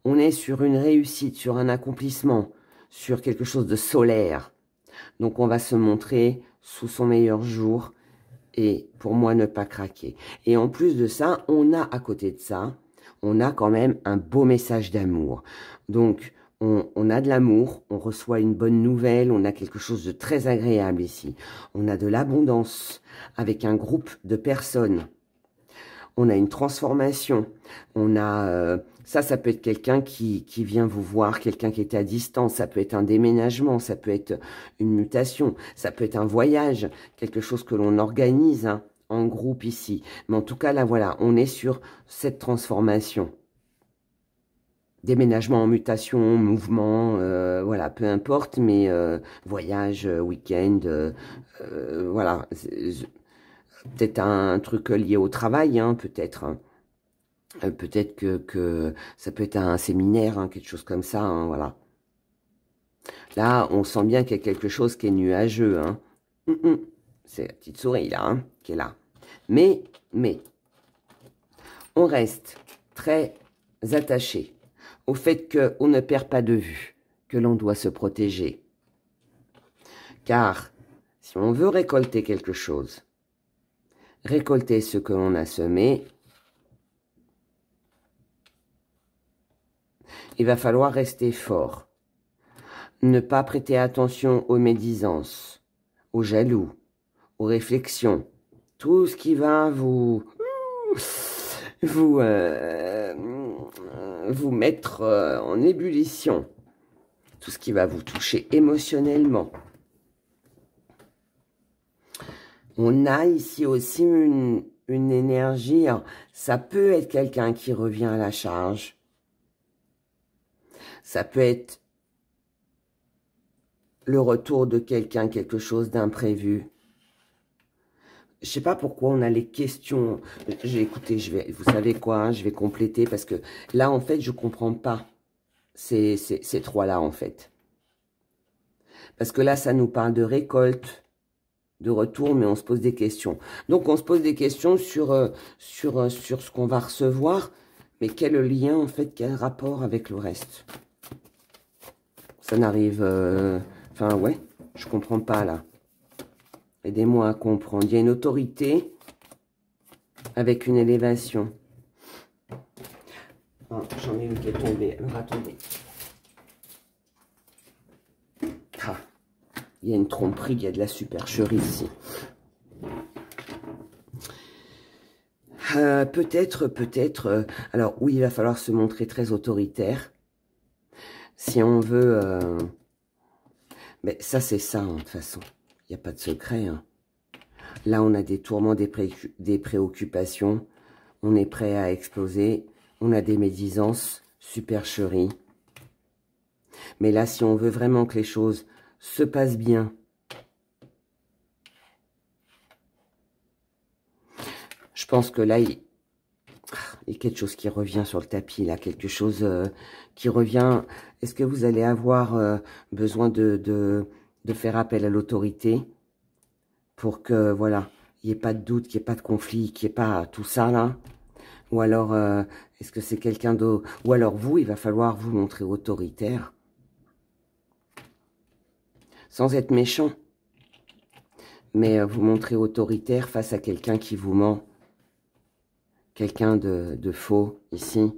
[SPEAKER 1] on est sur une réussite, sur un accomplissement, sur quelque chose de solaire. Donc on va se montrer sous son meilleur jour et pour moi ne pas craquer. Et en plus de ça, on a à côté de ça, on a quand même un beau message d'amour. Donc On a de l'amour, on reçoit une bonne nouvelle, on a quelque chose de très agréable ici. On a de l'abondance avec un groupe de personnes. On a une transformation. On a ça peut être quelqu'un qui vient vous voir, quelqu'un qui est à distance. Ça peut être un déménagement, ça peut être une mutation, ça peut être un voyage, quelque chose que l'on organise hein, en groupe ici. Mais en tout cas, là, voilà, on est sur cette transformation. Déménagement, mutation, mouvement, voilà, peu importe, mais voyage, week-end, voilà. Peut-être un truc lié au travail, hein, peut-être. Hein. Peut-être que ça peut être un séminaire, hein, quelque chose comme ça, hein, voilà. Là, on sent bien qu'il y a quelque chose qui est nuageux. Hein. C'est la petite souris, là, hein, qui est là. Mais, on reste très attaché au fait qu'on ne perd pas de vue, que l'on doit se protéger. Car si on veut récolter quelque chose, récolter ce que l'on a semé, il va falloir rester fort. Ne pas prêter attention aux médisances, aux jaloux, aux réflexions. Tout ce qui va vous mettre en ébullition. Tout ce qui va vous toucher émotionnellement. On a ici aussi une énergie. Alors, ça peut être quelqu'un qui revient à la charge. Ça peut être le retour de quelqu'un, quelque chose d'imprévu. Je sais pas pourquoi on a les questions. Écoutez, vous savez quoi, hein, je vais compléter parce que là, en fait, je comprends pas ces trois-là, en fait. Parce que là, ça nous parle de récolte, de retour, mais on se pose des questions. Donc, on se pose des questions sur ce qu'on va recevoir, mais quel lien, en fait, quel rapport avec le reste? Ça n'arrive... Enfin, ouais, je comprends pas, là. Aidez-moi à comprendre. Il y a une autorité avec une élévation. Oh, j'en ai une qui est tombée. Alors, attendez. Ah, il y a une tromperie, il y a de la supercherie ici. Peut-être... alors, oui, il va falloir se montrer très autoritaire. Si on veut... mais ça, c'est ça, hein, de toute façon. Il n'y a pas de secret. Hein. Là, on a des tourments, des préoccupations. On est prêt à exploser. On a des médisances, supercherie. Mais là, si on veut vraiment que les choses se passent bien, je pense que là, il y a quelque chose qui revient sur le tapis, là. Quelque chose qui revient. Est-ce que vous allez avoir besoin de faire appel à l'autorité pour que, voilà, il n'y ait pas de doute, qu'il n'y ait pas de conflit, qu'il n'y ait pas tout ça, là? Ou alors, est-ce que c'est quelqu'un d'autre? Ou alors vous, il va falloir vous montrer autoritaire. Sans être méchant. Mais vous montrer autoritaire face à quelqu'un qui vous ment. Quelqu'un de faux, ici.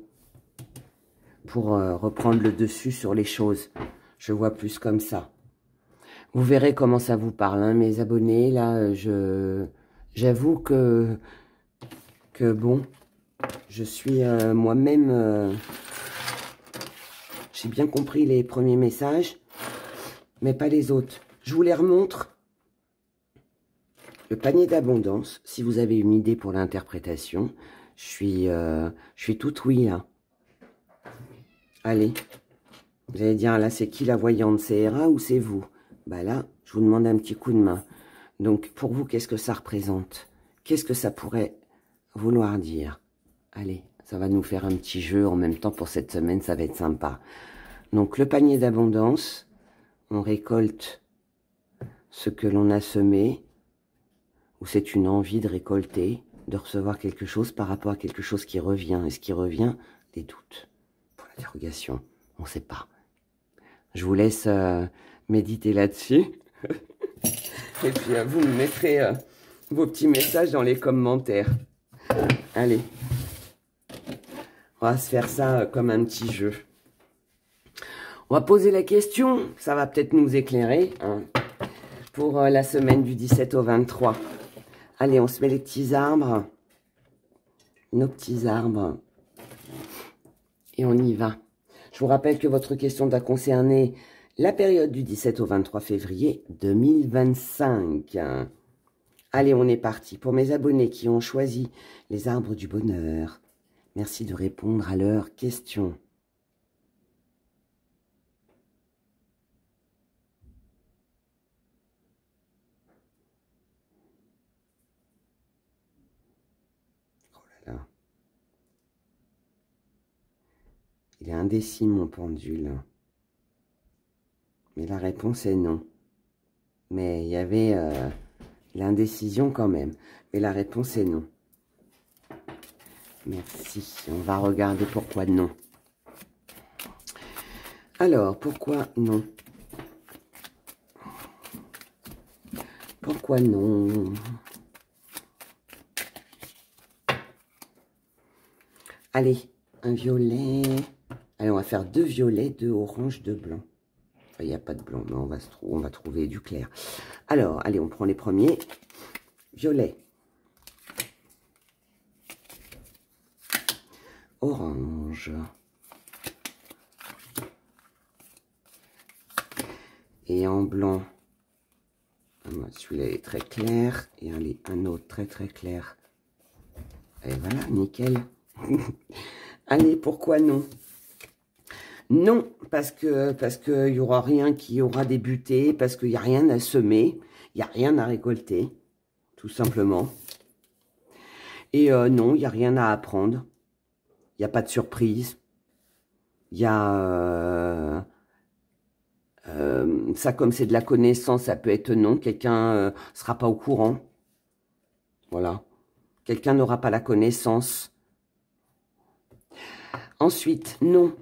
[SPEAKER 1] Pour reprendre le dessus sur les choses. Je vois plus comme ça. Vous verrez comment ça vous parle, hein, mes abonnés. Là, j'avoue que bon, je suis moi-même... j'ai bien compris les premiers messages, mais pas les autres. Je vous les remontre. Le panier d'abondance, si vous avez une idée pour l'interprétation, je suis toute oui, là. Allez. Vous allez dire, là, c'est qui la voyante? C'est Héra ou c'est vous? Bah là, je vous demande un petit coup de main. Donc, pour vous, qu'est-ce que ça représente? Qu'est-ce que ça pourrait vouloir dire? Allez, ça va nous faire un petit jeu en même temps pour cette semaine, ça va être sympa. Donc, le panier d'abondance, on récolte ce que l'on a semé, ou c'est une envie de récolter, de recevoir quelque chose par rapport à quelque chose qui revient. Et ce qui revient, des doutes. Pour l'interrogation, on ne sait pas. Je vous laisse méditer là-dessus. Et puis, vous me mettrez vos petits messages dans les commentaires. Allez. On va se faire ça comme un petit jeu. On va poser la question, ça va peut-être nous éclairer, hein, pour la semaine du 17 au 23. Allez, on se met les petits arbres, nos petits arbres, et on y va. Je vous rappelle que votre question doit concerner la période du 17 au 23 février 2025. Allez, on est parti. Pour mes abonnés qui ont choisi les arbres du bonheur, merci de répondre à leurs questions. Oh là là. Il est indécis, mon pendule. Mais la réponse est non. Mais il y avait l'indécision quand même. Mais la réponse est non. Merci. On va regarder pourquoi non. Alors, pourquoi non? Pourquoi non? Allez, un violet. Allez, on va faire 2 violets, 2 oranges, 2 blancs. Enfin, il n'y a pas de blanc, mais on va trouver du clair. Alors, allez, on prend les premiers. Violet. Orange. Et en blanc, celui-là est très clair. Et un autre très très clair. Et voilà, nickel. Allez, pourquoi non? Non, parce que il y aura rien qui aura débuté, parce qu'il n'y a rien à semer, il n'y a rien à récolter, tout simplement. Et non, il n'y a rien à apprendre. Il n'y a pas de surprise. Il y a... ça, comme c'est de la connaissance, ça peut être non. Quelqu'un ne sera pas au courant. Voilà. Quelqu'un n'aura pas la connaissance. Ensuite, non.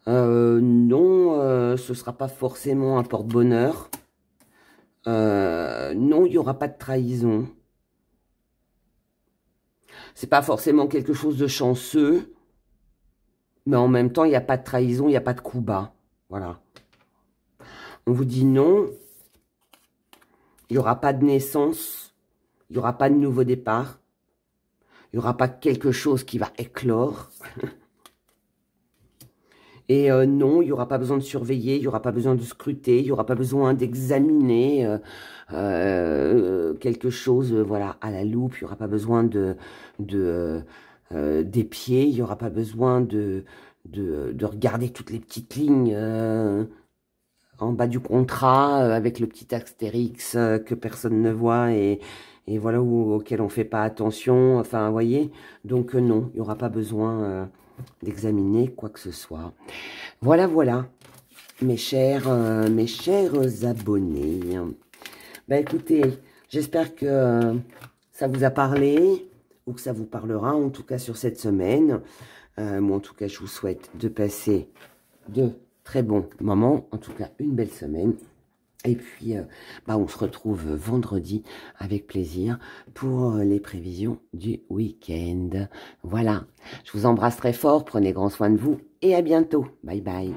[SPEAKER 1] Non, ce ne sera pas forcément un porte-bonheur. Non, il n'y aura pas de trahison. C'est pas forcément quelque chose de chanceux. Mais en même temps, il n'y a pas de trahison, il n'y a pas de coup bas. Voilà. On vous dit non. Il n'y aura pas de naissance. Il n'y aura pas de nouveau départ. Il n'y aura pas quelque chose qui va éclore. Et non, il n'y aura pas besoin de surveiller, il n'y aura pas besoin de scruter, il n'y aura pas besoin d'examiner quelque chose voilà, à la loupe. Il n'y aura pas besoin d'épier, il n'y aura pas besoin de regarder toutes les petites lignes en bas du contrat avec le petit astérix que personne ne voit et voilà auquel on ne fait pas attention. Enfin, vous voyez, donc non, il n'y aura pas besoin d'examiner quoi que ce soit. Voilà, voilà, mes chers abonnés. Ben écoutez, j'espère que ça vous a parlé, ou que ça vous parlera, en tout cas sur cette semaine. Moi, en tout cas, je vous souhaite de passer de très bons moments, en tout cas une belle semaine. Et puis, on se retrouve vendredi avec plaisir pour les prévisions du week-end. Voilà, je vous embrasse très fort, prenez grand soin de vous et à bientôt. Bye bye.